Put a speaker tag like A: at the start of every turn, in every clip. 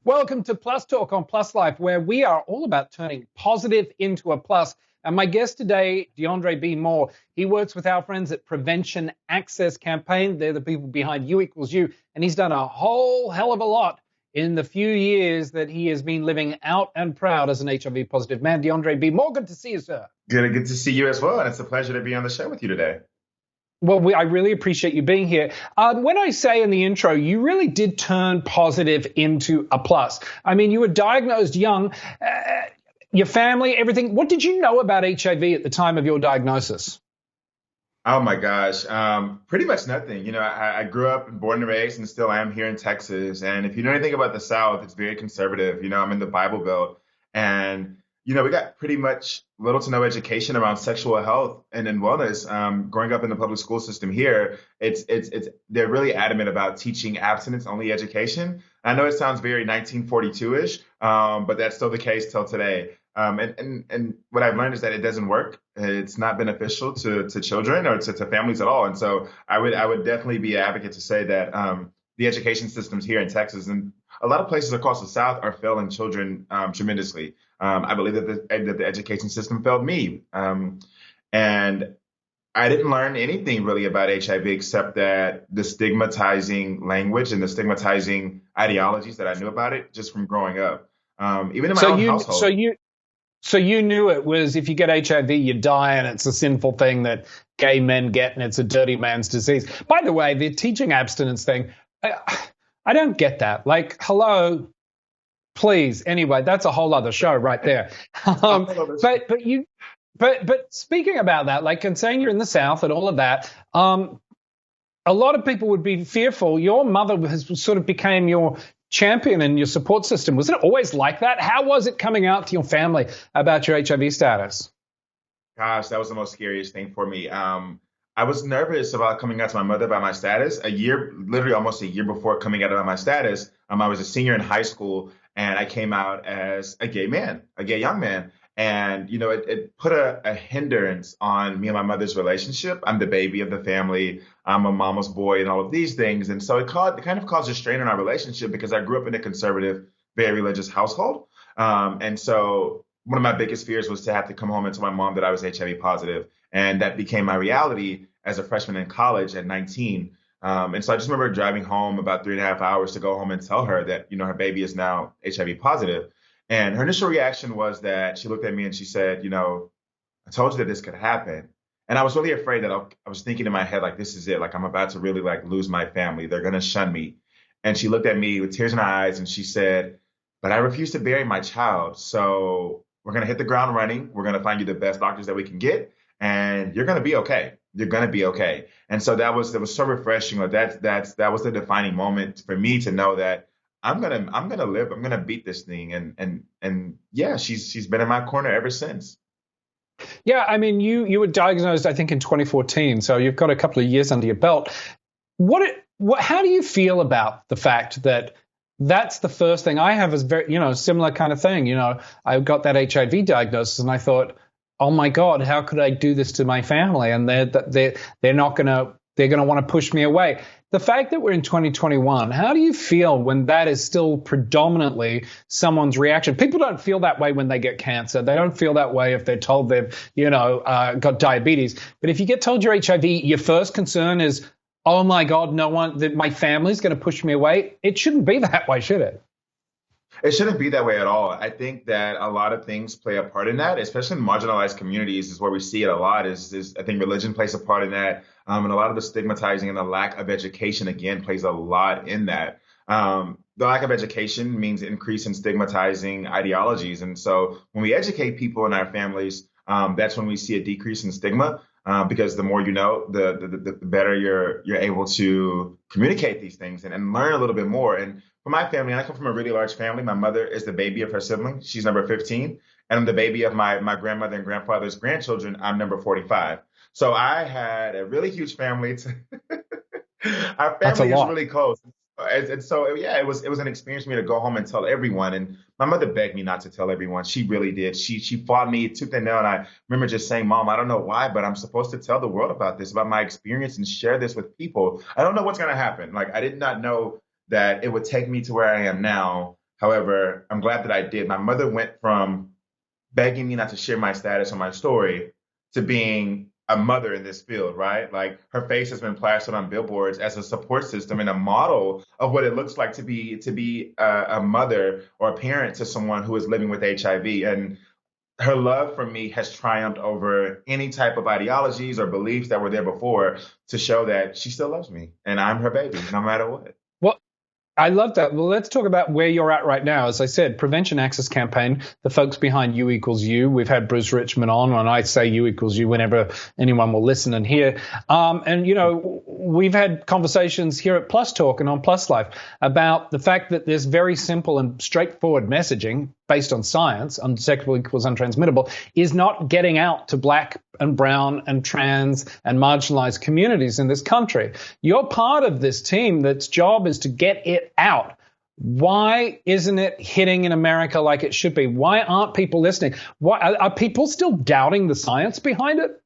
A: Welcome to Plus Talk on Plus Life, where we are all about turning positive into a plus. And my guest today, Deondre B. Moore, he works with our friends at Prevention Access Campaign. They're the people behind U Equals You, and he's done a whole hell of a lot in the few years that he has been living out and proud as an HIV positive man. Deondre B. Moore, good to see you, sir.
B: Good to see you as well, and it's a pleasure to be on the show with you today.
A: Well, I really appreciate you being here. When I say in the intro, you really did turn positive into a plus. I mean, you were diagnosed young, your family, everything. What did you know about HIV at the time of your diagnosis?
B: Oh my gosh, pretty much nothing. I grew up and born and raised and still am here in Texas. And if you know anything about the South, it's very conservative. I'm in the Bible Belt, and we got pretty much little to no education around sexual health and wellness. Growing up in the public school system here, they're really adamant about teaching abstinence-only education. I know it sounds very 1942-ish, but that's still the case till today. And what I've learned is that it doesn't work. It's not beneficial to children or to families at all. And so I would definitely be an advocate to say that the education systems here in Texas and a lot of places across the South are failing children tremendously. I believe that the education system failed me. And I didn't learn anything really about HIV except that the stigmatizing language and the stigmatizing ideologies that I knew about it just from growing up, even in my own household.
A: So you knew it was if you get HIV, you die, and it's a sinful thing that gay men get, and it's a dirty man's disease. By the way, the teaching abstinence thing, I don't get that. Like, hello, please. Anyway, that's a whole other show right there. But speaking about that, like, and saying you're in the South and all of that, a lot of people would be fearful. Your mother has sort of became your champion and your support system. Was it always like that? How was it coming out to your family about your HIV status?
B: Gosh, that was the most scariest thing for me. I was nervous about coming out to my mother about my status. Literally almost a year before coming out about my status, I was a senior in high school, and I came out as a gay young man. And, it put a hindrance on me and my mother's relationship. I'm the baby of the family. I'm a mama's boy and all of these things. And so it kind of caused a strain on our relationship because I grew up in a conservative, very religious household. And so one of my biggest fears was to have to come home and tell my mom that I was HIV positive. And that became my reality as a freshman in college at 19. And so I just remember driving home about 3.5 hours to go home and tell her that, her baby is now HIV positive. And her initial reaction was that she looked at me and she said, I told you that this could happen. And I was really afraid that I was thinking in my head, like, this is it. Like, I'm about to really lose my family. They're going to shun me. And she looked at me with tears in her eyes and she said, but I refuse to bury my child. So we're going to hit the ground running. We're going to find you the best doctors that we can get. And you're going to be okay. You're going to be okay. And so that was so refreshing. Like that was the defining moment for me to know that I'm gonna live. I'm gonna beat this thing. And yeah, she's been in my corner ever since.
A: Yeah, I mean, you were diagnosed, I think, in 2014, so you've got a couple of years under your belt. How do you feel about the fact that that's the first thing I have is very, similar kind of thing. I got that HIV diagnosis and I thought, oh my God, how could I do this to my family? And they're not gonna want to push me away. The fact that we're in 2021, how do you feel when that is still predominantly someone's reaction? People don't feel that way when they get cancer. They don't feel that way if they're told they've, got diabetes. But if you get told you're HIV, your first concern is, oh my God, my family's going to push me away. It shouldn't be that way, should it?
B: It shouldn't be that way at all. I think that a lot of things play a part in that, especially in marginalized communities is where we see it a lot. Is I think religion plays a part in that. And a lot of the stigmatizing and the lack of education, again, plays a lot in that. The lack of education means increase in stigmatizing ideologies. And so when we educate people in our families, that's when we see a decrease in stigma. Because the more you know, the better you're able to communicate these things and learn a little bit more. And for my family, I come from a really large family. My mother is the baby of her sibling. She's number 15. And I'm the baby of my grandmother and grandfather's grandchildren. I'm number 45. So I had a really huge family. Our family is really close. And so, yeah, it was an experience for me to go home and tell everyone. And my mother begged me not to tell everyone. She really did. She fought me tooth and nail. And I remember just saying, Mom, I don't know why, but I'm supposed to tell the world about this, about my experience and share this with people. I don't know what's going to happen. Like, I did not know that it would take me to where I am now However, I'm glad that I did. My mother went from begging me not to share my status or my story to being a mother in this field, right? Like her face has been plastered on billboards as a support system and a model of what it looks like to be a mother or a parent to someone who is living with HIV. And her love for me has triumphed over any type of ideologies or beliefs that were there before to show that she still loves me and I'm her baby, no matter what.
A: Well, I love that. Well, let's talk about where you're at right now. As I said, Prevention Access Campaign, the folks behind U equals U. We've had Bruce Richmond on, and I say U equals U whenever anyone will listen and hear. And, you know, we've had conversations here at Plus Talk and on Plus Life about the fact that there's very simple and straightforward messaging based on science, undetectable equals untransmittable, is not getting out to black and brown and trans and marginalized communities in this country. You're part of this team that's job is to get it out. Why isn't it hitting in America like it should be? Why aren't people listening? Why are people still doubting the science behind it?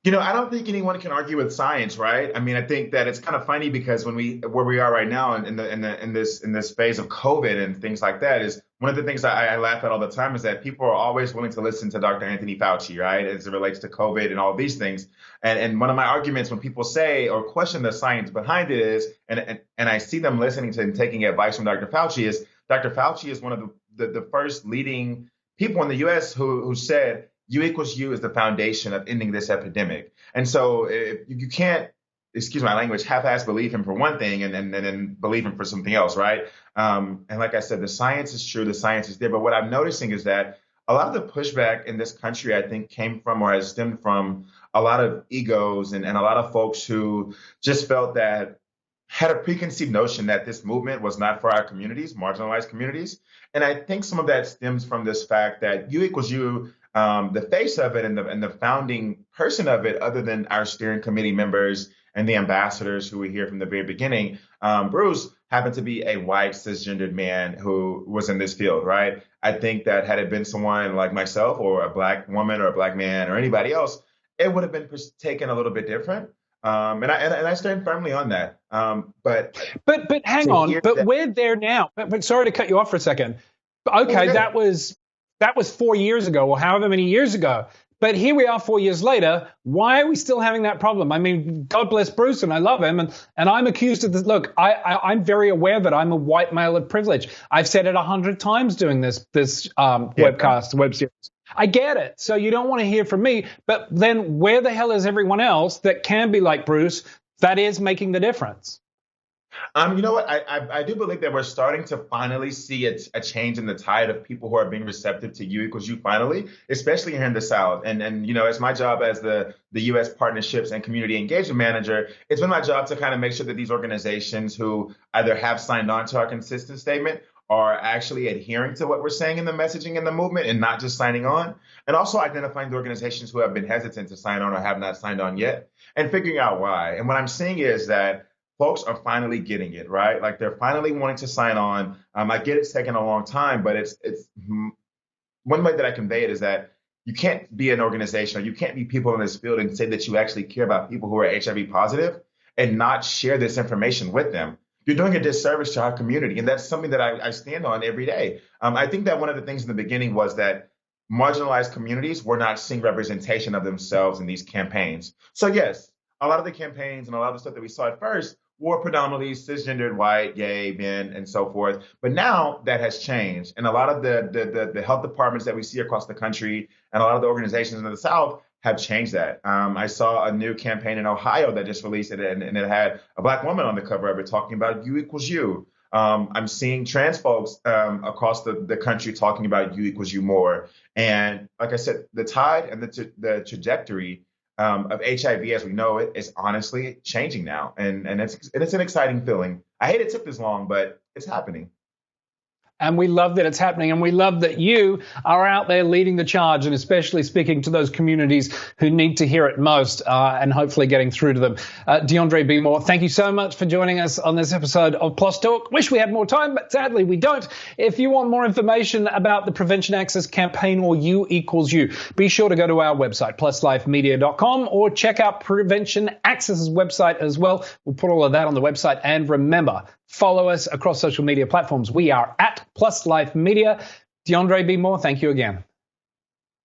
B: You know, I don't think anyone can argue with science, right? I mean, I think that it's kind of funny because where we are right now in this phase of COVID and things like that is one of the things I laugh at all the time is that people are always willing to listen to Dr. Anthony Fauci, right, as it relates to COVID and all these things. And one of my arguments when people say or question the science behind it is, and I see them listening to and taking advice from Dr. Fauci is, Dr. Fauci is one of the first leading people in the U.S. who said, U equals U is the foundation of ending this epidemic. And so if you can't, excuse my language, half-ass believe him for one thing and then believe him for something else, right? And like I said, the science is true, the science is there. But what I'm noticing is that a lot of the pushback in this country, I think, came from or has stemmed from a lot of egos and a lot of folks who just felt that had a preconceived notion that this movement was not for our communities, marginalized communities. And I think some of that stems from this fact that U equals U, the face of it and the founding person of it, other than our steering committee members and the ambassadors who were here from the very beginning, Bruce happened to be a white cisgendered man who was in this field, right? I think that had it been someone like myself or a black woman or a black man or anybody else, it would have been taken a little bit different. And I stand firmly on that. But
A: hang on, but we're there now. But sorry to cut you off for a second. Okay, that was 4 years ago or however many years ago. But here we are 4 years later. Why are we still having that problem? I mean, God bless Bruce, and I love him. And I'm accused of this. Look, I'm very aware that I'm a white male of privilege. I've said it 100 times doing this webcast, web series. I get it. So you don't want to hear from me. But then where the hell is everyone else that can be like Bruce that is making the difference?
B: You know what? I do believe that we're starting to finally see a change in the tide of people who are being receptive to U equals U finally, especially here in the South. And you know, it's my job as the U.S. Partnerships and Community Engagement Manager. It's been my job to kind of make sure that these organizations who either have signed on to our consistent statement are actually adhering to what we're saying in the messaging in the movement and not just signing on. And also identifying the organizations who have been hesitant to sign on or have not signed on yet and figuring out why. And what I'm seeing is that folks are finally getting it, right? Like they're finally wanting to sign on. I get it's taken a long time, but it's one way that I convey it is that you can't be an organization or you can't be people in this field and say that you actually care about people who are HIV positive and not share this information with them. You're doing a disservice to our community. And that's something that I stand on every day. I think that one of the things in the beginning was that marginalized communities were not seeing representation of themselves in these campaigns. So yes, a lot of the campaigns and a lot of the stuff that we saw at first were predominantly cisgendered, white, gay, men, and so forth. But now that has changed. And a lot of the health departments that we see across the country and a lot of the organizations in the South have changed that. I saw a new campaign in Ohio that just released it, and it had a black woman on the cover of it talking about U equals U. I'm seeing trans folks across the country talking about U equals U more. And like I said, the tide and the trajectory of HIV as we know it is honestly changing now. And it's an exciting feeling. I hate it took this long, but it's happening.
A: And we love that it's happening. And we love that you are out there leading the charge and especially speaking to those communities who need to hear it most and hopefully getting through to them. Deondre B. Moore, thank you so much for joining us on this episode of Plus Talk. Wish we had more time, but sadly we don't. If you want more information about the Prevention Access Campaign or U equals U, be sure to go to our website, pluslifemedia.com, or check out Prevention Access's website as well. We'll put all of that on the website. And remember, follow us across social media platforms. We are at Plus Life Media. Deondre B. Moore, thank you again.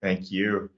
B: Thank you.